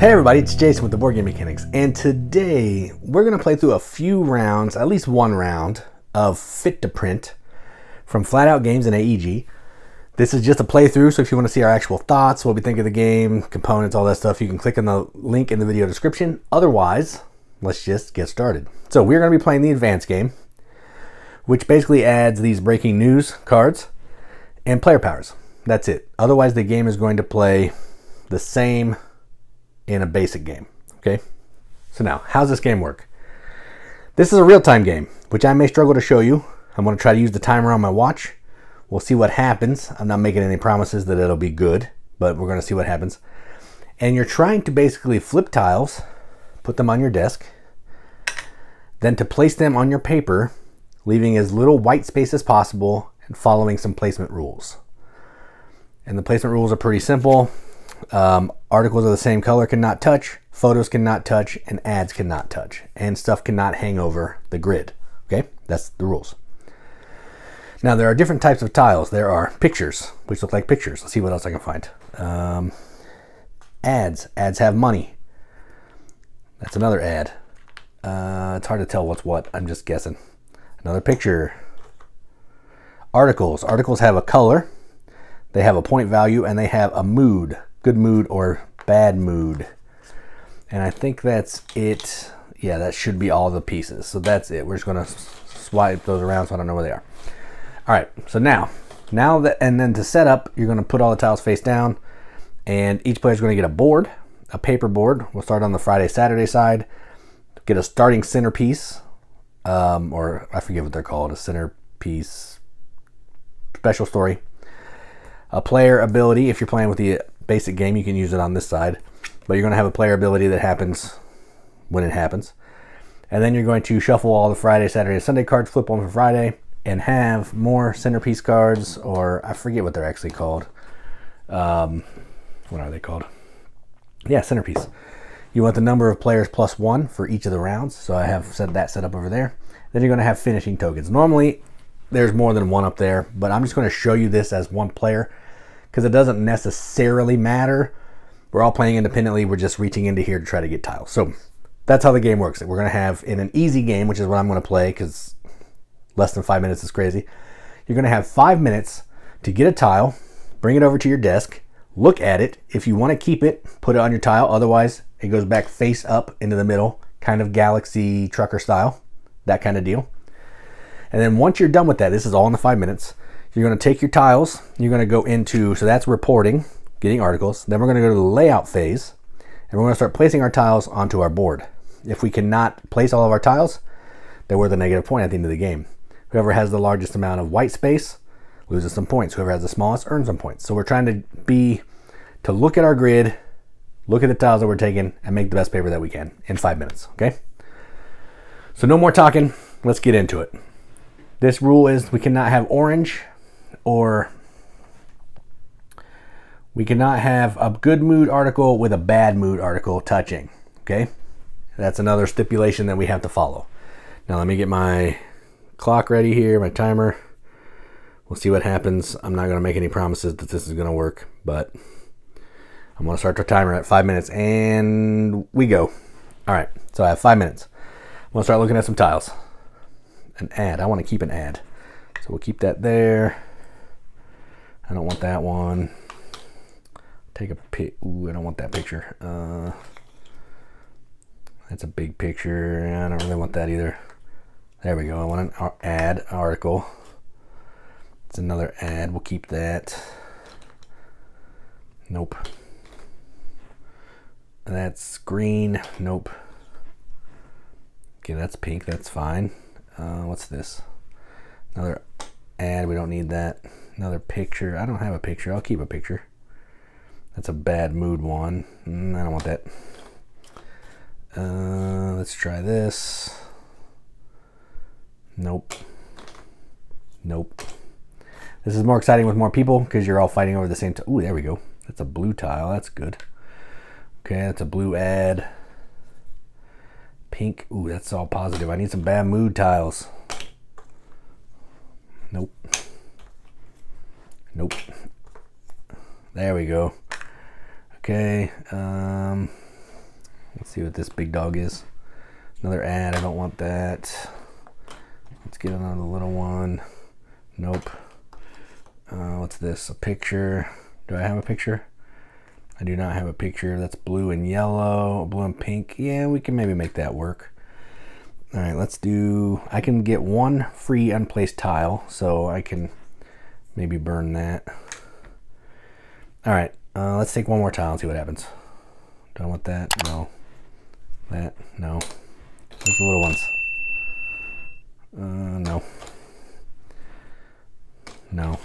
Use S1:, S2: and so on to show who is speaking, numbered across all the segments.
S1: Hey everybody, it's Jason with the Board Game Mechanics, and today we're going to play through a few rounds, at least one round, of Fit to Print from Flatout Games and AEG. This is just a playthrough, so if you want to see our actual thoughts, what we think of the game, components, all that stuff, you can click on the link in the video description. Otherwise, let's just get started. So we're going to be playing the advanced game, which basically adds these breaking news cards and player powers. That's it. Otherwise, the game is going to play the same in a basic game. Okay, so now how's this game work? This is a real-time game, which I may struggle to show you. I'm going to try to use the timer on my watch. We'll see what happens. I'm not making any promises that it'll be good, but we're going to see what happens. And you're trying to basically flip tiles, put them on your desk, then to place them on your paper, leaving as little white space as possible and following some placement rules. And the placement rules are pretty simple. Articles of the same color cannot touch, photos cannot touch, and ads cannot touch, and stuff cannot hang over the grid. Okay, that's the rules. Now there are different types of tiles. There are pictures, which look like pictures. Let's see what else I can find. Ads have money. That's another ad. It's hard to tell what's what. I'm just guessing. Another picture. Articles have a color. They have a point value, and they have a mood. Good mood or bad mood. And I think that's it. Yeah, that should be all the pieces. So that's it. We're just going to swipe those around so I don't know where they are. All right, so now that, and then to set up, you're going to put all the tiles face down, and each player is going to get a board, a paper board. We'll start on the Friday, Saturday side. Get a starting centerpiece, or I forget what they're called, a centerpiece, special story. A player ability, if you're playing with the basic game, you can use it on this side, but you're going to have a player ability that happens when it happens. And then you're going to shuffle all the Friday, Saturday, Sunday cards, flip one for Friday, and have more centerpiece cards, or I forget what they're actually called. What are they called? Yeah, centerpiece. You want the number of players plus one for each of the rounds, so I have that set up over there. Then you're going to have finishing tokens. Normally, there's more than one up there, but I'm just going to show you this as one player, because it doesn't necessarily matter. We're all playing independently. We're just reaching into here to try to get tiles. So that's how the game works. We're going to have, in an easy game, which is what I'm going to play, because less than 5 minutes is crazy. You're going to have 5 minutes to get a tile, bring it over to your desk, look at it. If you want to keep it, put it on your tile. Otherwise, it goes back face up into the middle, kind of Galaxy Trucker style, that kind of deal. And then once you're done with that, this is all in the 5 minutes, you're going to take your tiles, you're going to go into, so that's reporting, getting articles. Then we're going to go to the layout phase, and we're going to start placing our tiles onto our board. If we cannot place all of our tiles, then we're the negative point at the end of the game. Whoever has the largest amount of white space loses some points. Whoever has the smallest earns some points. So we're trying to look at our grid, look at the tiles that we're taking, and make the best paper that we can in 5 minutes, okay? So no more talking, let's get into it. This rule is we cannot have orange, or we cannot have a good mood article with a bad mood article touching, okay? That's another stipulation that we have to follow. Now let me get my clock ready here, my timer. We'll see what happens. I'm not going to make any promises that this is going to work, but I'm going to start the timer at 5 minutes, and we go. All right, so I have 5 minutes. I'm going to start looking at some tiles. An ad. I want to keep an ad. So we'll keep that there. I don't want that one. Take a pic. Ooh, I don't want that picture. That's a big picture. I don't really want that either. There we go. I want an ad article. It's another ad. We'll keep that. Nope. That's green. Nope. Okay, that's pink. That's fine. What's this? Another ad. We don't need that. Another picture. I don't have a picture. I'll keep a picture. That's a bad mood one. I don't want that. Let's try this. Nope. Nope. This is more exciting with more people because you're all fighting over the same Ooh, there we go. That's a blue tile. That's good. Okay, that's a blue ad. Pink. Ooh, that's all positive. I need some bad mood tiles. Nope. Nope. There we go. Okay. Let's see what this big dog is. Another ad, I don't want that. Let's get another little one. Nope. What's this? A picture. Do I have a picture? I do not have a picture. That's blue and yellow, blue and pink. Yeah, we can maybe make that work. All right, let's do, I can get one free unplaced tile, so I can maybe burn that. All right, let's take one more tile and see what happens. Do I want that? No. That? No. Those the little ones. No. No.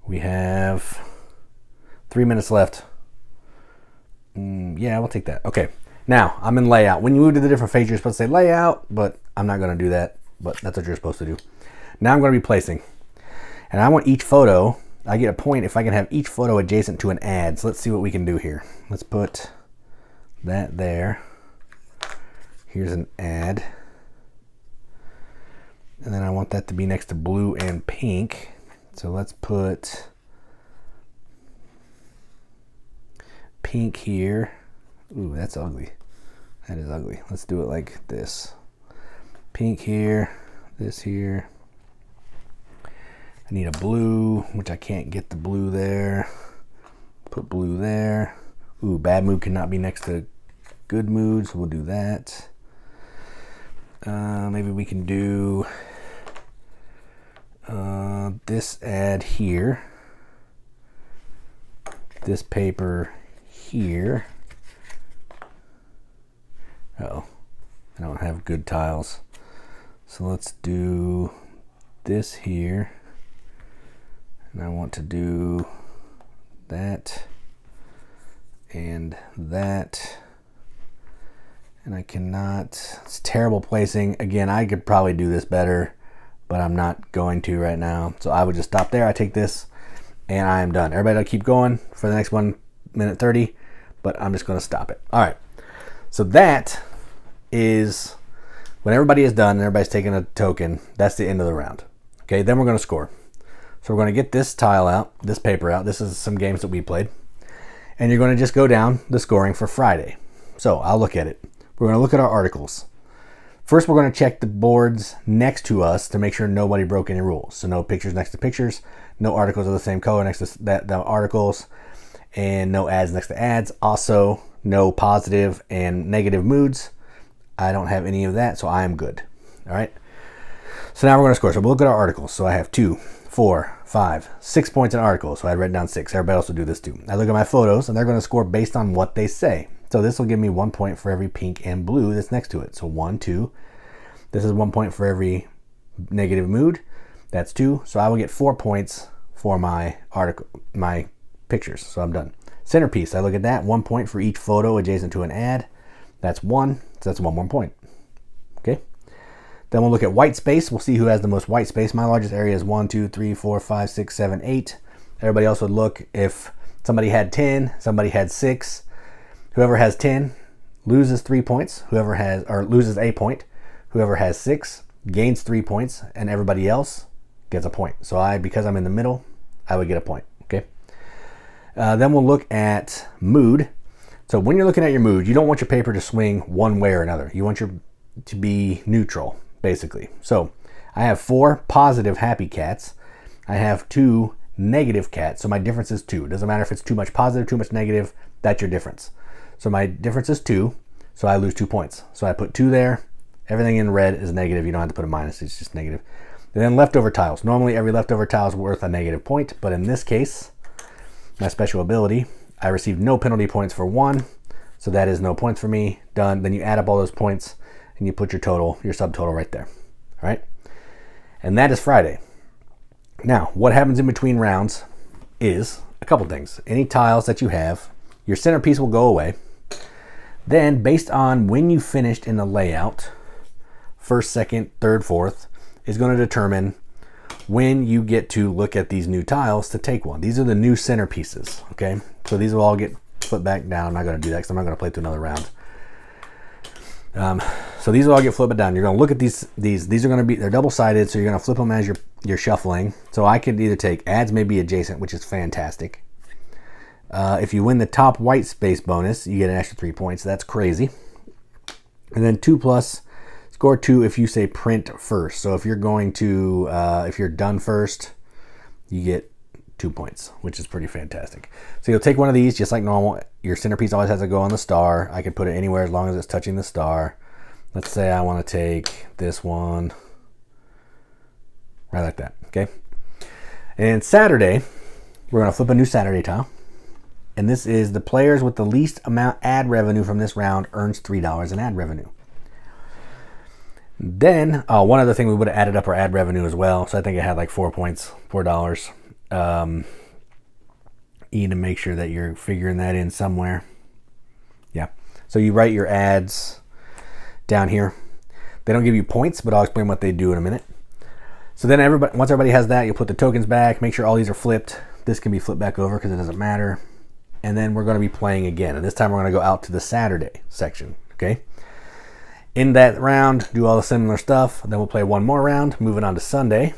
S1: We have 3 minutes left. Yeah, we'll take that. Okay. Now, I'm in layout. When you move to the different phases, you're supposed to say layout, but I'm not going to do that. But that's what you're supposed to do. Now I'm going to be placing. And I want each photo, I get a point if I can have each photo adjacent to an ad. So let's see what we can do here. Let's put that there. Here's an ad. And then I want that to be next to blue and pink. So let's put pink here. Ooh, that's ugly. That is ugly. Let's do it like this. Pink here, this here. I need a blue, which I can't get the blue there. Put blue there. Ooh, bad mood cannot be next to good mood, so we'll do that. Maybe we can do this ad here. This paper here. Uh-oh, I don't have good tiles. So let's do this here. And I want to do that and that. And I cannot, it's terrible placing. Again, I could probably do this better, but I'm not going to right now. So I would just stop there. I take this and I am done. Everybody will keep going for the next 1 minute 30, but I'm just going to stop it. All right. So that is when everybody is done and everybody's taking a token, that's the end of the round. Okay, then we're going to score. So we're going to get this tile out, this paper out. This is some games that we played. And you're going to just go down the scoring for Friday. So I'll look at it. We're going to look at our articles. First, we're going to check the boards next to us to make sure nobody broke any rules. So no pictures next to pictures, no articles of the same color next to the articles, and no ads next to ads. Also, no positive and negative moods. I don't have any of that, so I am good. All right. So now we're going to score. So we'll look at our articles. So I have 2, 4, 5, 6 points in articles. So I written down 6. Everybody else will do this too. I look at my photos, and they're going to score based on what they say. So this will give me 1 point for every pink and blue that's next to it. So 1, 2. This is 1 point for every negative mood. That's 2. So I will get 4 points for my article, my pictures. So I'm done. Centerpiece. I look at that. 1 point for each photo adjacent to an ad. That's 1. So that's 1 more point. Okay. Then we'll look at white space. We'll see who has the most white space. My largest area is 1, 2, 3, 4, 5, 6, 7, 8. Everybody else would look if somebody had 10, somebody had 6. Whoever has 10 loses 3 points. Whoever has, or loses a point. Whoever has 6 gains 3 points, and everybody else gets a point. So because I'm in the middle, I would get a point. Okay. Then we'll look at mood. So when you're looking at your mood, you don't want your paper to swing one way or another. You want your to be neutral, basically. So I have 4 positive happy cats. I have 2 negative cats. So my difference is 2. It doesn't matter if it's too much positive, too much negative. That's your difference. So my difference is 2. So I lose 2 points. So I put 2 there. Everything in red is negative. You don't have to put a minus. It's just negative. And then leftover tiles. Normally every leftover tile is worth a negative point. But in this case, my special ability, I received no penalty points for 1. So that is no points for me. Done. Then you add up all those points and you put your total, your subtotal right there. All right. And that is Friday. Now, what happens in between rounds is a couple things. Any tiles that you have, your centerpiece will go away. Then, based on when you finished in the layout, first, second, third, fourth, is going to determine when you get to look at these new tiles to take one. These are the new centerpieces, okay? So these will all get flipped back down. I'm not going to do that because I'm not going to play through another round. So these will all get flipped down. You're going to look at these are going to be, they're double-sided, so you're going to flip them as you're shuffling. So I could either take ads may be adjacent, which is fantastic. If you win the top white space bonus, you get an extra 3 points. That's crazy. And then 2+, score 2 if you say print first. So if you're going to, if you're done first, you get 2 points, which is pretty fantastic. So you'll take one of these just like normal. Your centerpiece always has to go on the star. I can put it anywhere as long as it's touching the star. Let's say I want to take this one right like that, okay? And Saturday, we're going to flip a new Saturday tile. And this is the players with the least amount ad revenue from this round earns $3 in ad revenue. Then, one other thing, we would have added up our ad revenue as well. So I think it had like 4 points, $4. You need to make sure that you're figuring that in somewhere. Yeah. So you write your ads down here. They don't give you points, but I'll explain what they do in a minute. So then once everybody has that, you'll put the tokens back, make sure all these are flipped. This can be flipped back over because it doesn't matter. And then we're going to be playing again. And this time we're going to go out to the Saturday section, okay? In that round, do all the similar stuff. Then we'll play one more round, moving on to Sunday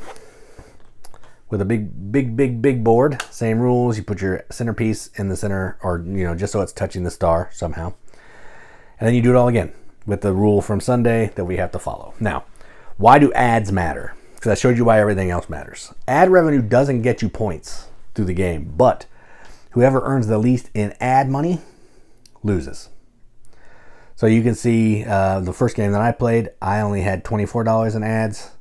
S1: with a big board. Same rules. You put your centerpiece in the center, or just so it's touching the star somehow. And then you do it all again with the rule from Sunday that we have to follow. Now, why do ads matter? Because I showed you why everything else matters. Ad revenue doesn't get you points through the game, but whoever earns the least in ad money loses. So you can see the first game that I played, I only had $24 in ads.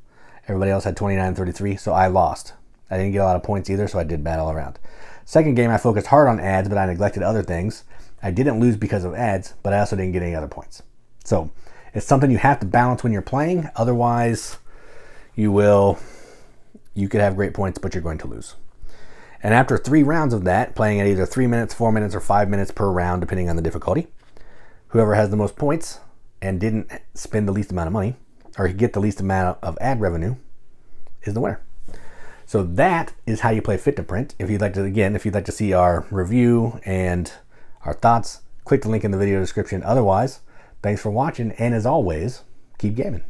S1: Everybody else had $29.33, so I lost. I didn't get a lot of points either, so I did bad all around. Second game, I focused hard on ads, but I neglected other things. I didn't lose because of ads, but I also didn't get any other points. So it's something you have to balance when you're playing. Otherwise, you could have great points, but you're going to lose. And after 3 rounds of that, playing at either 3 minutes, 4 minutes, or 5 minutes per round, depending on the difficulty, whoever has the most points and didn't spend the least amount of money or get the least amount of ad revenue is the winner. So that is how you play Fit to Print. If you'd like to see our review and our thoughts, click the link in the video description. Otherwise, thanks for watching, and as always, keep gaming.